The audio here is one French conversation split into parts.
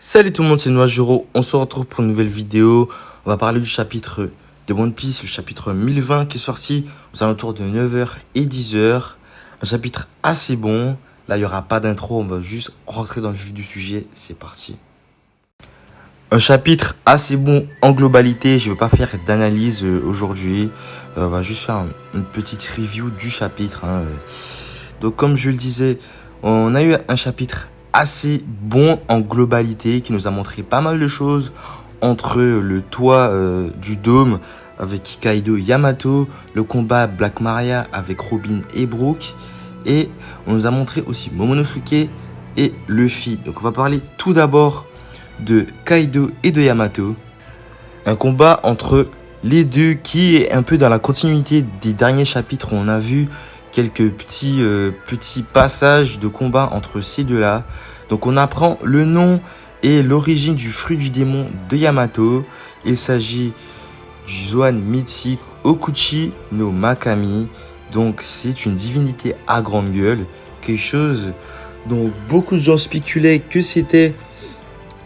Salut tout le monde, c'est Noajuro. On se retrouve pour une nouvelle vidéo. On va parler du chapitre de One Piece, le chapitre 1020 qui est sorti aux alentours de 9h et 10h. Un chapitre assez bon. Là, il n'y aura pas d'intro, on va juste rentrer dans le vif du sujet. C'est parti. Un chapitre assez bon en globalité. Je ne vais pas faire d'analyse aujourd'hui. On va juste faire une petite review du chapitre. Donc, comme je le disais, on a eu un chapitre assez bon en globalité qui nous a montré pas mal de choses entre le toit du dôme avec Kaido et Yamato, le combat Black Maria avec Robin et Brook, et on nous a montré aussi Momonosuke et Luffy. Donc on va parler tout d'abord de Kaido et de Yamato, un combat entre les deux qui est un peu dans la continuité des derniers chapitres où on a vu quelques petits passages de combat entre ces deux-là. Donc on apprend le nom et l'origine du fruit du démon de Yamato. Il s'agit du Zoan mythique Okuchi no Makami. Donc c'est une divinité à grande gueule. Quelque chose dont beaucoup de gens spéculaient que c'était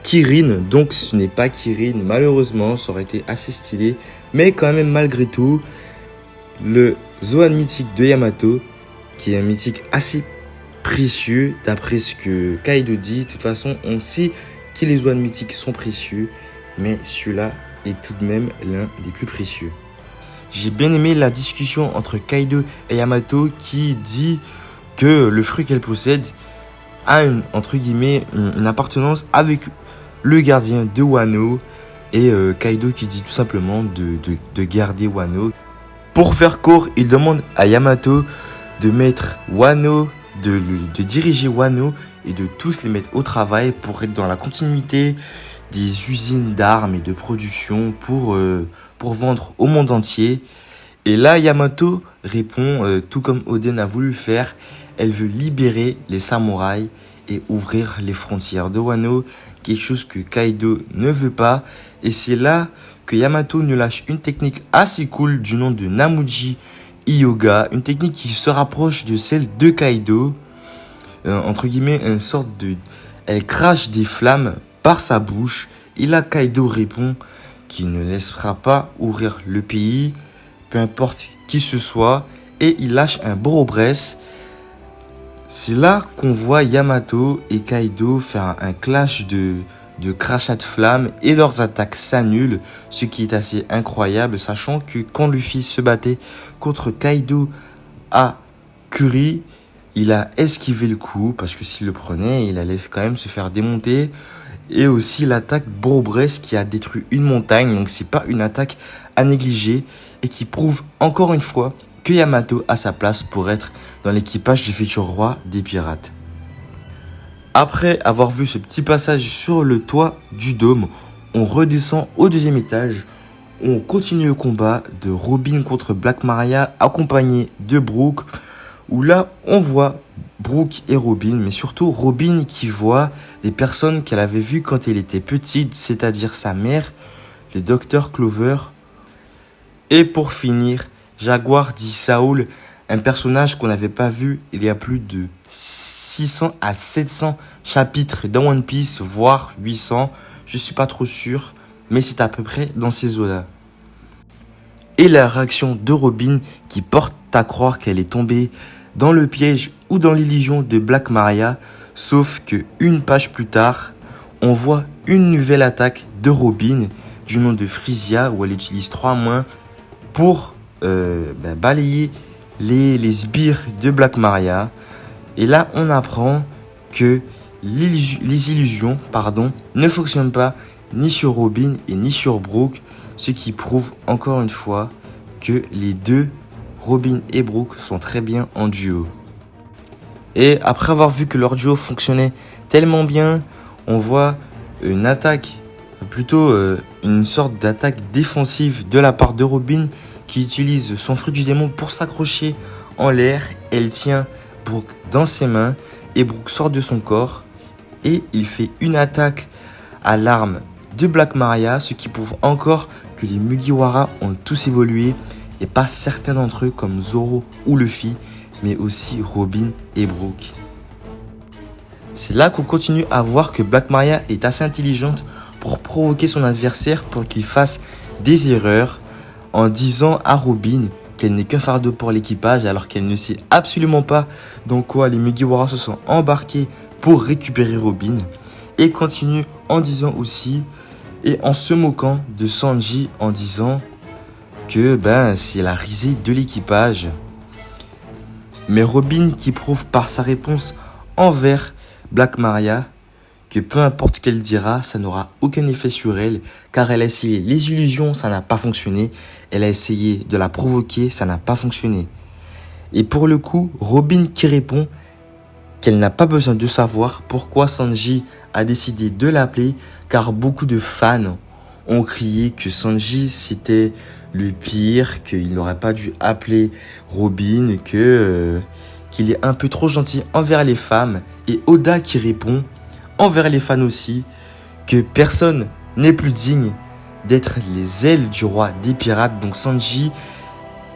Kirin. Donc ce n'est pas Kirin, malheureusement, ça aurait été assez stylé. Mais quand même, malgré tout, le Zoan mythique de Yamato, qui est un mythique assez précieux, d'après ce que Kaido dit. De toute façon, on sait que les Zoan mythiques sont précieux, mais celui-là est tout de même l'un des plus précieux. J'ai bien aimé la discussion entre Kaido et Yamato qui dit que le fruit qu'elle possède a entre guillemets une appartenance avec le gardien de Wano, et Kaido qui dit tout simplement de garder Wano. Pour faire court, il demande à Yamato de mettre Wano, de diriger Wano et de tous les mettre au travail pour être dans la continuité des usines d'armes et de production pour vendre au monde entier. Et là, Yamato répond, tout comme Oden a voulu le faire, elle veut libérer les samouraïs et ouvrir les frontières de Wano, quelque chose que Kaido ne veut pas. Et c'est là que Yamato nous lâche une technique assez cool du nom de Namuji Yoga, une technique qui se rapproche de celle de Kaido, entre guillemets une sorte de... Elle crache des flammes par sa bouche, et là Kaido répond qu'il ne laissera pas ouvrir le pays, peu importe qui ce soit, et il lâche un Borobresse. C'est là qu'on voit Yamato et Kaido faire un clash de crachats de flammes et leurs attaques s'annulent, ce qui est assez incroyable, sachant que quand Luffy se battait contre Kaido à Kuri, il a esquivé le coup parce que s'il le prenait, il allait quand même se faire démonter. Et aussi l'attaque Borobresse qui a détruit une montagne, donc c'est pas une attaque à négliger et qui prouve encore une fois que Yamato a sa place pour être dans l'équipage du futur roi des pirates. Après avoir vu ce petit passage sur le toit du dôme, on redescend au deuxième étage. On continue le combat de Robin contre Black Maria accompagné de Brook, où là on voit Brook et Robin, mais surtout Robin qui voit des personnes qu'elle avait vues quand elle était petite, c'est-à-dire sa mère, le docteur Clover. Et pour finir, Jaguar dit Saul, un personnage qu'on n'avait pas vu il y a plus de 600 à 700 chapitres dans One Piece, voire 800. Je suis pas trop sûr, mais c'est à peu près dans ces eaux-là. Et la réaction de Robin qui porte à croire qu'elle est tombée dans le piège ou dans l'illusion de Black Maria, sauf que une page plus tard, on voit une nouvelle attaque de Robin du nom de Frisia, où elle utilise 3 mains pour balayer les sbires de Black Maria. Et là on apprend que les illusions ne fonctionnent pas ni sur Robin et ni sur Brook, ce qui prouve encore une fois que les deux, Robin et Brook, sont très bien en duo. Et après avoir vu que leur duo fonctionnait tellement bien, on voit une attaque, plutôt une sorte d'attaque défensive de la part de Robin qui utilise son fruit du démon pour s'accrocher en l'air. Elle tient Brook dans ses mains et Brook sort de son corps et il fait une attaque à l'arme de Black Maria, ce qui prouve encore que les Mugiwara ont tous évolué et pas certains d'entre eux comme Zoro ou Luffy, mais aussi Robin et Brook. c'est là qu'on continue à voir que Black Maria est assez intelligente pour provoquer son adversaire pour qu'il fasse des erreurs en disant à Robin qu'elle n'est qu'un fardeau pour l'équipage alors qu'elle ne sait absolument pas dans quoi les Mugiwara se sont embarqués pour récupérer Robin, et continue en disant aussi et en se moquant de Sanji en disant que c'est la risée de l'équipage. Mais Robin qui prouve par sa réponse envers Black Maria que peu importe ce qu'elle dira, ça n'aura aucun effet sur elle, car elle a essayé les illusions, ça n'a pas fonctionné. Elle a essayé de la provoquer, ça n'a pas fonctionné. Et pour le coup, Robin qui répond qu'elle n'a pas besoin de savoir pourquoi Sanji a décidé de l'appeler, car beaucoup de fans ont crié que Sanji c'était le pire, qu'il n'aurait pas dû appeler Robin, qu'il est un peu trop gentil envers les femmes. Et Oda qui répond envers les fans aussi, que personne n'est plus digne d'être les ailes du roi des pirates. Donc Sanji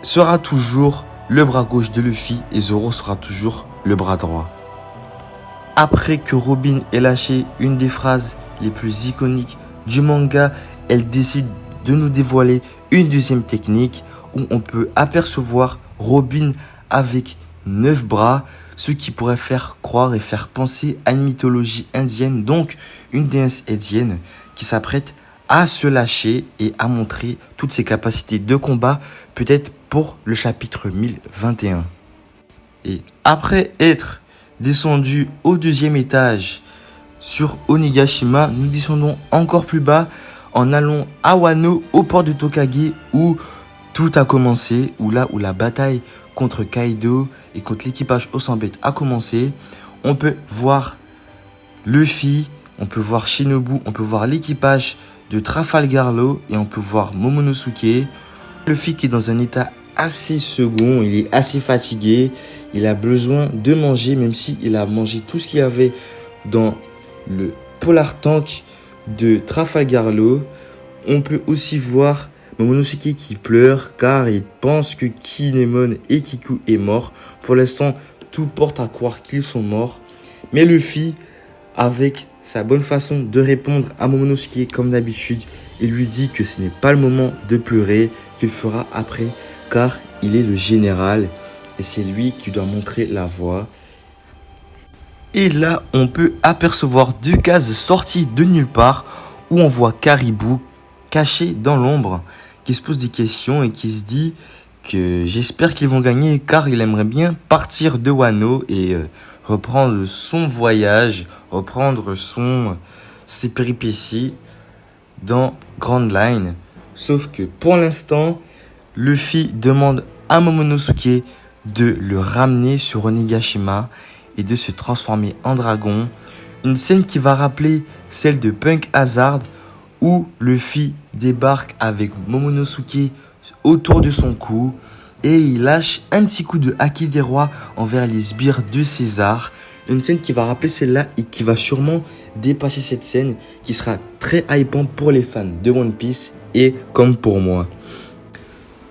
sera toujours le bras gauche de Luffy et Zoro sera toujours le bras droit. Après que Robin ait lâché une des phrases les plus iconiques du manga, elle décide de nous dévoiler une deuxième technique où on peut apercevoir Robin avec 9 bras, ce qui pourrait faire croire et faire penser à une mythologie indienne, donc une déesse indienne qui s'apprête à se lâcher et à montrer toutes ses capacités de combat, peut-être pour le chapitre 1021. Et après être descendu au deuxième étage sur Onigashima, nous descendons encore plus bas en allant à Wano, au port de Tokage, où tout a commencé, où la bataille contre Kaido et contre l'équipage Osambet a commencé. On peut voir Luffy, on peut voir Shinobu, on peut voir l'équipage de Trafalgar Law et on peut voir Momonosuke. Luffy qui est dans un état assez second, il est assez fatigué, il a besoin de manger, même s'il a mangé tout ce qu'il y avait dans le Polar Tank de Trafalgar Law. On peut aussi voir Momonosuke qui pleure car il pense que Kinemon et Kiku est mort. Pour l'instant, tout porte à croire qu'ils sont morts. Mais Luffy, avec sa bonne façon de répondre à Momonosuke comme d'habitude, il lui dit que ce n'est pas le moment de pleurer, qu'il fera après, car il est le général et c'est lui qui doit montrer la voie. Et là, on peut apercevoir deux cases sorties de nulle part où on voit Caribou caché dans l'ombre, qui se pose des questions et qui se dit que j'espère qu'ils vont gagner car il aimerait bien partir de Wano et reprendre son voyage, reprendre ses péripéties dans Grand Line. Sauf que pour l'instant, Luffy demande à Momonosuke de le ramener sur Onigashima et de se transformer en dragon. Une scène qui va rappeler celle de Punk Hazard où Luffy débarque avec Momonosuke autour de son cou et il lâche un petit coup de Haki des Rois envers les sbires de César. Une scène qui va rappeler celle-là et qui va sûrement dépasser cette scène, qui sera très hypant pour les fans de One Piece et comme pour moi.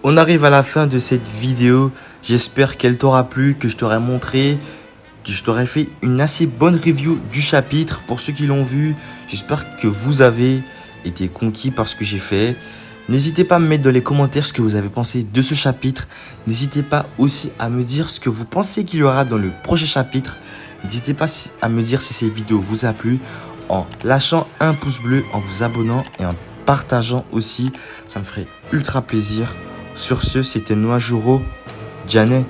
On arrive à la fin de cette vidéo. J'espère qu'elle t'aura plu, que je t'aurai montré, que je t'aurai fait une assez bonne review du chapitre. Pour ceux qui l'ont vu, j'espère que vous avez été conquis par ce que j'ai fait. N'hésitez pas à me mettre dans les commentaires ce que vous avez pensé de ce chapitre. N'hésitez pas aussi à me dire ce que vous pensez qu'il y aura dans le prochain chapitre. N'hésitez pas à me dire si cette vidéo vous a plu en lâchant un pouce bleu, en vous abonnant et en partageant aussi. Ça me ferait ultra plaisir. Sur ce, c'était Noajuro Janet.